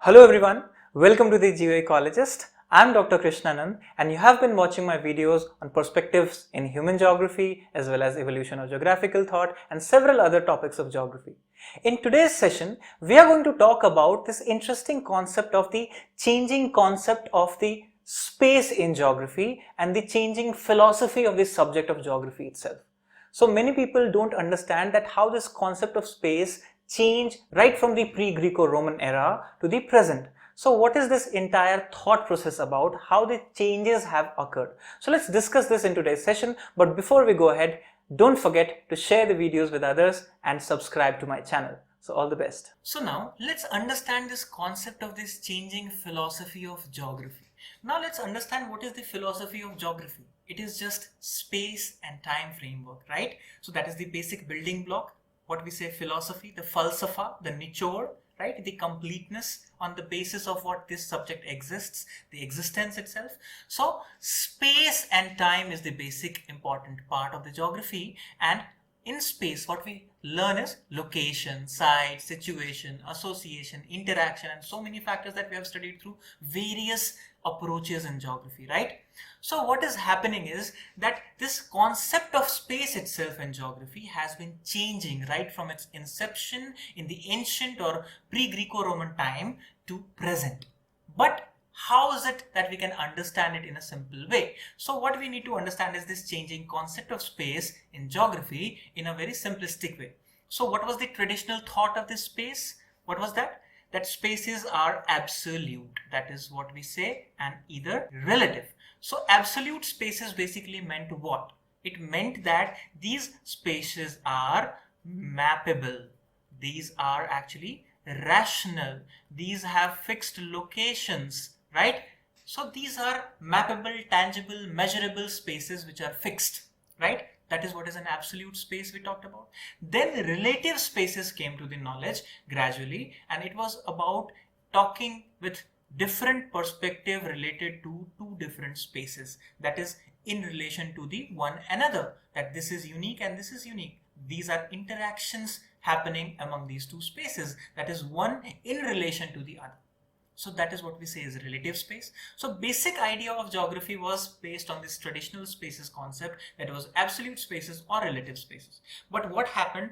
Hello everyone, welcome to the Geoecologist. I'm Dr. Krishnanand and you have been watching my videos on perspectives in human geography as well as evolution of geographical thought and several other topics of geography. In today's session, we are going to talk about this interesting concept of the changing concept of the space in geography and the changing philosophy of the subject of geography itself. So many people don't understand that how this concept of space change right from the pre-Greco-Roman era to the present. So what is this entire thought process about, how the changes have occurred? So let's discuss this in today's session, but before we go ahead, don't forget to share the videos with others and subscribe to my channel. So all the best. So now let's understand this concept of this changing philosophy of geography. Now let's understand what is the philosophy of geography. It is just space and time framework, right? So that is the basic building block. What we say philosophy, the falsafa, the nichor, right? The completeness on the basis of what this subject exists, the existence itself. So space and time is the basic important part of the geography, and in space what we learn is location, site, situation, association, interaction, and so many factors that we have studied through various approaches in geography, right? So what is happening is that this concept of space itself in geography has been changing right from its inception in the ancient or pre-Greco-Roman time to present. But how is it that we can understand it in a simple way? So what we need to understand is this changing concept of space in geography in a very simplistic way. So what was the traditional thought of this space? What was that? That spaces are absolute. That is what we say, and either relative. So absolute spaces basically meant what? It meant that these spaces are mappable. These are actually rational. These have fixed locations, right? So these are mappable, tangible, measurable spaces which are fixed, right? That is what is an absolute space we talked about. Then the relative spaces came to the knowledge gradually, and it was about talking with different perspective related to two different spaces, that is in relation to the one another, that this is unique and this is unique. These are interactions happening among these two spaces, that is one in relation to the other. So that is what we say is relative space. So basic idea of geography was based on this traditional spaces concept, that it was absolute spaces or relative spaces. But what happened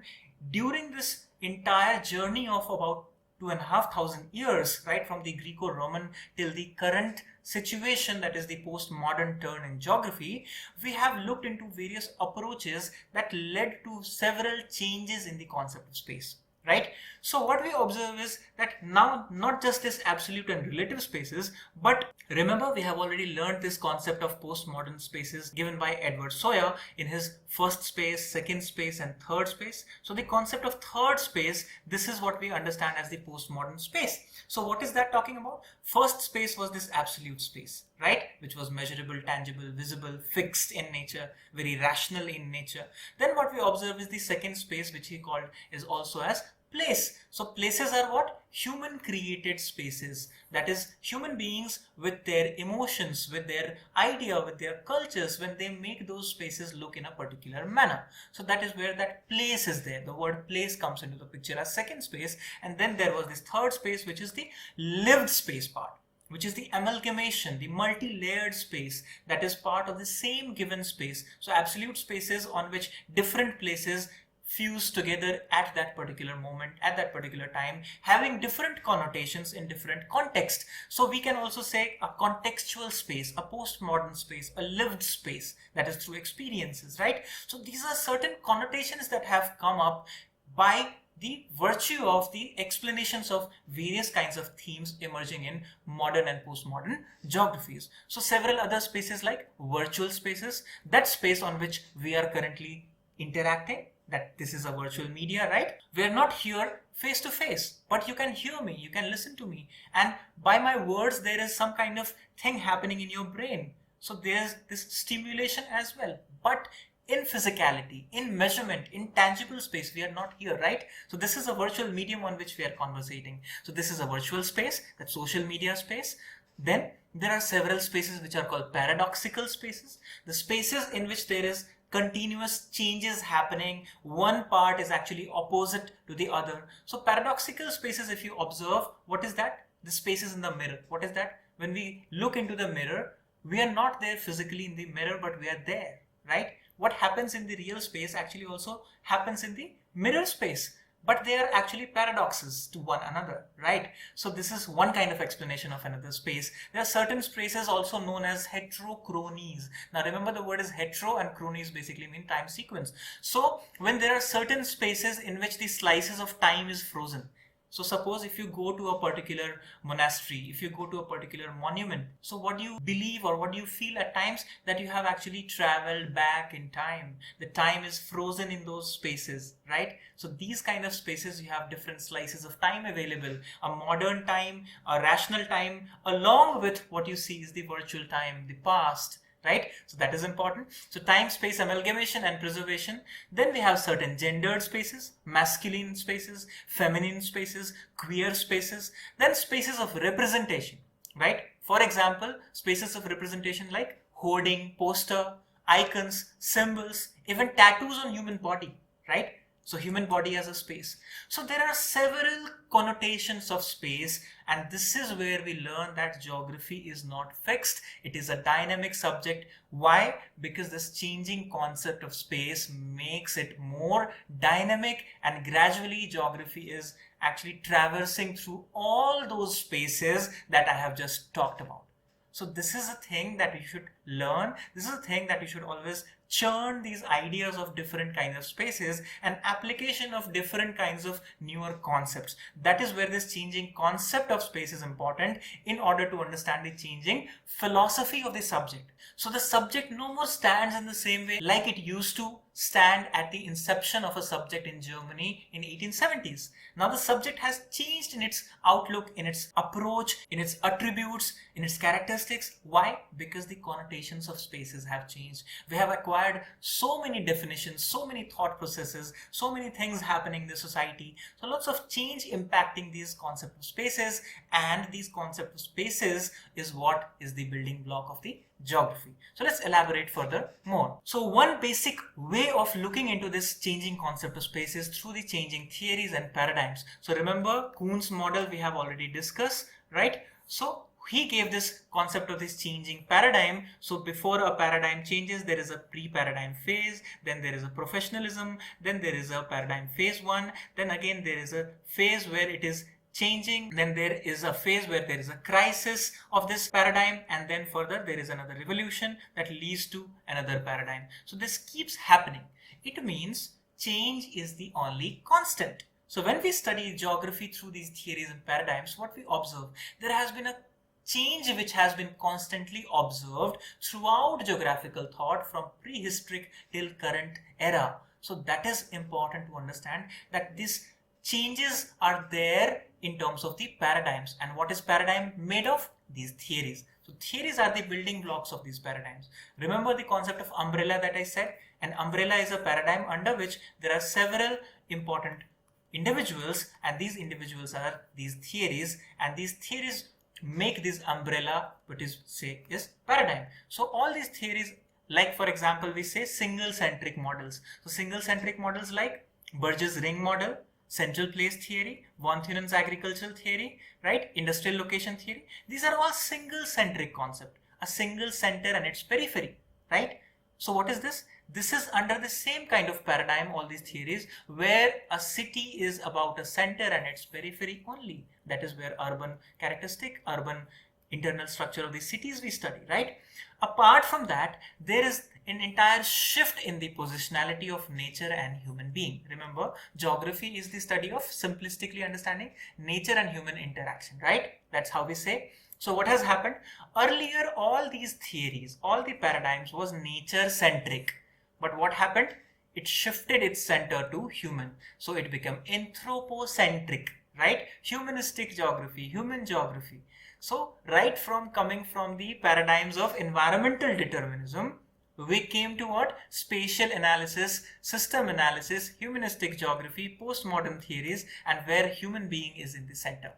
during this entire journey of about 2,500 years, right from the Greco-Roman till the current situation, that is the postmodern turn in geography, we have looked into various approaches that led to several changes in the concept of space. Right? So what we observe is that now not just this absolute and relative spaces, but remember we have already learned this concept of postmodern spaces given by Edward Sawyer in his first space, second space, and third space. So the concept of third space, this is what we understand as the postmodern space. So what is that talking about? First space was this absolute space, right? Which was measurable, tangible, visible, fixed in nature, very rational in nature. Then what we observe is the second space, which he called is also as place. So places are what? Human created spaces. That is human beings with their emotions, with their idea, with their cultures, when they make those spaces look in a particular manner. So that is where that place is there. The word place comes into the picture as second space. And then there was this third space, which is the lived space part, which is the amalgamation, the multi-layered space that is part of the same given space. So absolute spaces on which different places fuse together at that particular moment, at that particular time, having different connotations in different contexts. So we can also say a contextual space, a postmodern space, a lived space, that is through experiences, right? So these are certain connotations that have come up by the virtue of the explanations of various kinds of themes emerging in modern and postmodern geographies. So several other spaces like virtual spaces, that space on which we are currently interacting, that this is a virtual media, right? We are not here face to face, but you can hear me, you can listen to me, and by my words there is some kind of thing happening in your brain. So there's this stimulation as well, but in physicality, in measurement, in tangible space, we are not here, right? So this is a virtual medium on which we are conversating. So this is a virtual space, that social media space. Then there are several spaces which are called paradoxical spaces, the spaces in which there is continuous changes happening. One part is actually opposite to the other. So paradoxical spaces, if you observe, what is that? The spaces in the mirror. What is that? When we look into the mirror, we are not there physically in the mirror, but we are there, right? What happens in the real space actually also happens in the mirror space, but they are actually paradoxes to one another, right? So this is one kind of explanation of another space. There are certain spaces also known as heterochronies. Now remember, the word is hetero and chronies basically mean time sequence. So when there are certain spaces in which the slices of time is frozen. So suppose if you go to a particular monastery, if you go to a particular monument, so what do you believe or what do you feel at times? That you have actually traveled back in time. The time is frozen in those spaces, right? So these kind of spaces, you have different slices of time available. A modern time, a rational time, along with what you see is the virtual time, the past, right? So that is important. So time, space, amalgamation and preservation. Then we have certain gendered spaces, masculine spaces, feminine spaces, queer spaces, then spaces of representation, right? For example, spaces of representation like hoarding, poster, icons, symbols, even tattoos on human body, right? So human body as a space. So there are several connotations of space, and this is where we learn that geography is not fixed. It is a dynamic subject. Why? Because this changing concept of space makes it more dynamic, and gradually geography is actually traversing through all those spaces that I have just talked about. So this is a thing that we should learn. This is a thing that we should always churn these ideas of different kinds of spaces and application of different kinds of newer concepts. That is where this changing concept of space is important in order to understand the changing philosophy of the subject. So the subject no more stands in the same way like it used to stand at the inception of a subject in Germany in 1870s. Now the subject has changed in its outlook, in its approach, in its attributes, in its characteristics. Why? Because the connotations of spaces have changed. We have acquired so many definitions, so many thought processes, so many things happening in the society. So lots of change impacting these concepts of spaces, and these concepts of spaces is what is the building block of the geography. So let's elaborate further more. So one basic way of looking into this changing concept of space is through the changing theories and paradigms. So remember Kuhn's model we have already discussed, right? So he gave this concept of this changing paradigm. So before a paradigm changes, there is a pre-paradigm phase, then there is a professionalism, then there is a paradigm phase 1, then again there is a phase where it is changing, then there is a phase where there is a crisis of this paradigm, and then further there is another revolution that leads to another paradigm. So this keeps happening. It means change is the only constant. So when we study geography through these theories and paradigms, what we observe, there has been a change which has been constantly observed throughout geographical thought from prehistoric till current era. So that is important to understand, that these changes are there in terms of the paradigms. And what is paradigm made of? These theories. So theories are the building blocks of these paradigms. Remember the concept of umbrella that I said? An umbrella is a paradigm under which there are several important individuals, and these individuals are these theories, and these theories make this umbrella, what is say is paradigm. So all these theories, like for example we say single centric models. So single centric models like Burgess' ring model, central place theory, von Thunen's agricultural theory, right? Industrial location theory. These are all single centric concept, a single center and its periphery, right? So what is this? This is under the same kind of paradigm, all these theories, where a city is about a center and its periphery only. That is where urban characteristic, urban internal structure of the cities we study, right? Apart from that, there is an entire shift in the positionality of nature and human being. Remember, geography is the study of simplistically understanding nature and human interaction, right? That's how we say. So what has happened? Earlier, all these theories, all the paradigms was nature centric. But what happened? It shifted its center to human. So it became anthropocentric, right? Humanistic geography, human geography. So right from coming from the paradigms of environmental determinism, we came to what? Spatial analysis, system analysis, humanistic geography, postmodern theories, and where human being is in the center.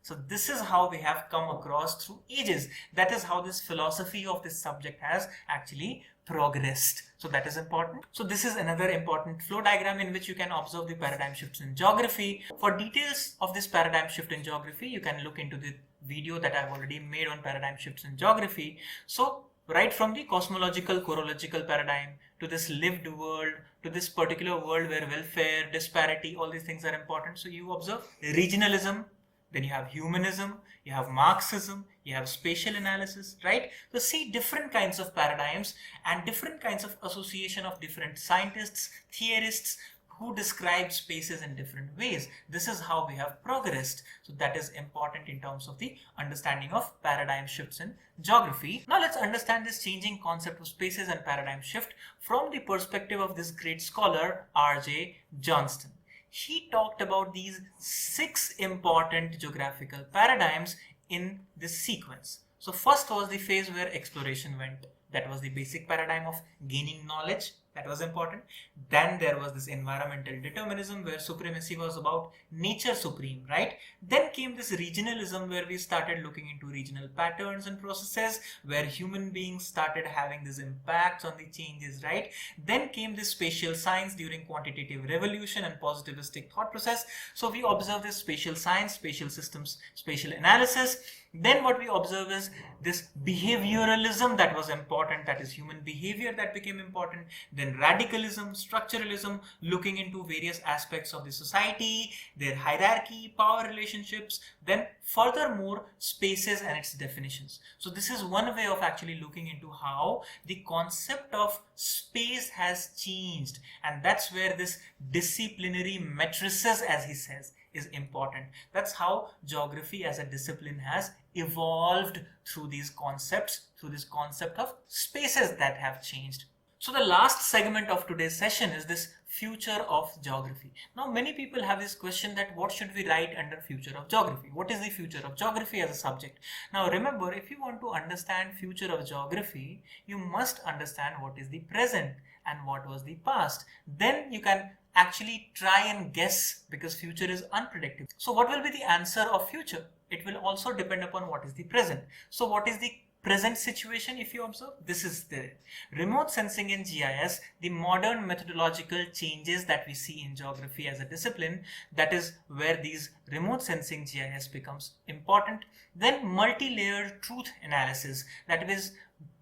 So this is how we have come across through ages. That is how this philosophy of this subject has actually progressed. So that is important. So this is another important flow diagram in which you can observe the paradigm shifts in geography. For details of this paradigm shift in geography, you can look into the video that I've already made on paradigm shifts in geography. So right from the cosmological, chorological paradigm to this lived world, to this particular world where welfare, disparity, all these things are important. So you observe regionalism, then you have humanism, you have Marxism, you have spatial analysis, right? So see different kinds of paradigms and different kinds of association of different scientists, theorists, who describe spaces in different ways. This is how we have progressed. So that is important in terms of the understanding of paradigm shifts in geography. Now let's understand this changing concept of spaces and paradigm shift from the perspective of this great scholar R.J. Johnston. He talked about these 6 important geographical paradigms in this sequence. So first was the phase where exploration went. That was the basic paradigm of gaining knowledge. That was important. Then there was this environmental determinism where supremacy was about nature supreme, right? Then came this regionalism where we started looking into regional patterns and processes where human beings started having these impacts on the changes, right? Then came this spatial science during quantitative revolution and positivistic thought process. So we observe this spatial science, spatial systems, spatial analysis. Then what we observe is this behavioralism that was important, that is human behavior that became important. Then radicalism, structuralism, looking into various aspects of the society, their hierarchy, power relationships, then furthermore spaces and its definitions. So this is one way of actually looking into how the concept of space has changed, and that's where this disciplinary matrices, as he says, is important. That's how geography as a discipline has evolved through these concepts, through this concept of spaces that have changed. So the last segment of today's session is this future of geography. Now many people have this question that what should we write under future of geography? What is the future of geography as a subject? Now remember, if you want to understand future of geography, you must understand what is the present and what was the past. Then you can actually try and guess, because future is unpredictable. So what will be the answer of future? It will also depend upon what is the present. So what is the present situation? If you observe, this is the remote sensing in GIS, the modern methodological changes that we see in geography as a discipline. That is where these remote sensing GIS becomes important. Then multi-layered truth analysis, that is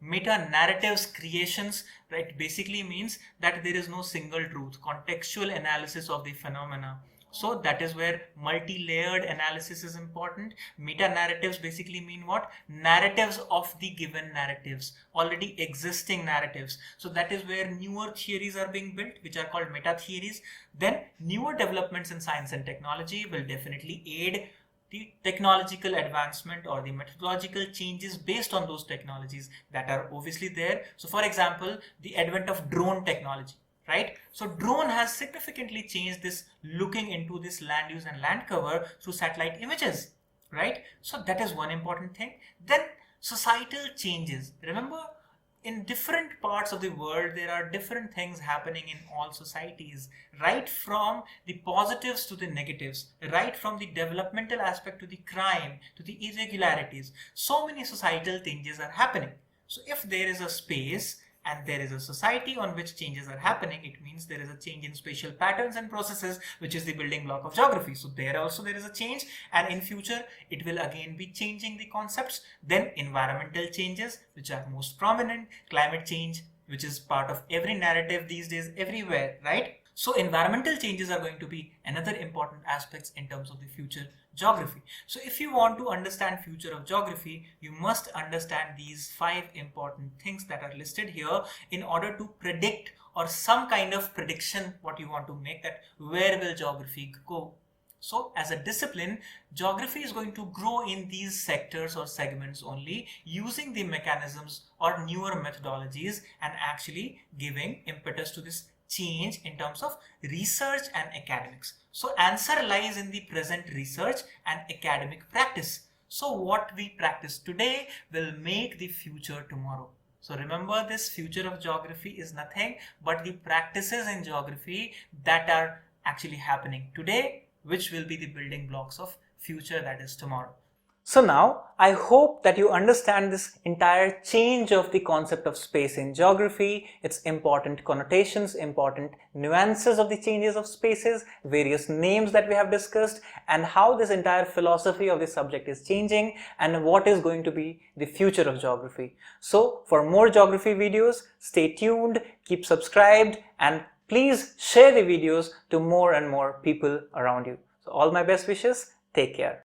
meta-narratives creations, right? Basically means that there is no single truth, contextual analysis of the phenomena. So that is where multi-layered analysis is important. Meta-narratives basically mean what? Narratives of the given narratives, already existing narratives. So that is where newer theories are being built, which are called meta-theories. Then newer developments in science and technology will definitely aid the technological advancement or the methodological changes based on those technologies that are obviously there. So for example, the advent of drone technology, right? So drone has significantly changed this looking into this land use and land cover through satellite images, right? So that is one important thing. Then societal changes. Remember, in different parts of the world, there are different things happening in all societies, right from the positives to the negatives, right from the developmental aspect to the crime, to the irregularities. So many societal changes are happening. So if there is a space and there is a society on which changes are happening, it means there is a change in spatial patterns and processes, which is the building block of geography. So there also there is a change, and in future it will again be changing the concepts. Then environmental changes, which are most prominent, climate change, which is part of every narrative these days everywhere, right? So environmental changes are going to be another important aspects in terms of the future geography. So if you want to understand future of geography, you must understand these 5 important things that are listed here in order to predict, or some kind of prediction what you want to make, that where will geography go. So as a discipline, geography is going to grow in these sectors or segments only, using the mechanisms or newer methodologies and actually giving impetus to this change in terms of research and academics. So answer lies in the present research and academic practice. So what we practice today will make the future tomorrow. So remember, this future of geography is nothing but the practices in geography that are actually happening today, which will be the building blocks of future, that is tomorrow. So now, I hope that you understand this entire change of the concept of space in geography, its important connotations, important nuances of the changes of spaces, various names that we have discussed, and how this entire philosophy of the subject is changing and what is going to be the future of geography. So for more geography videos, stay tuned, keep subscribed, and please share the videos to more and more people around you. So all my best wishes, take care.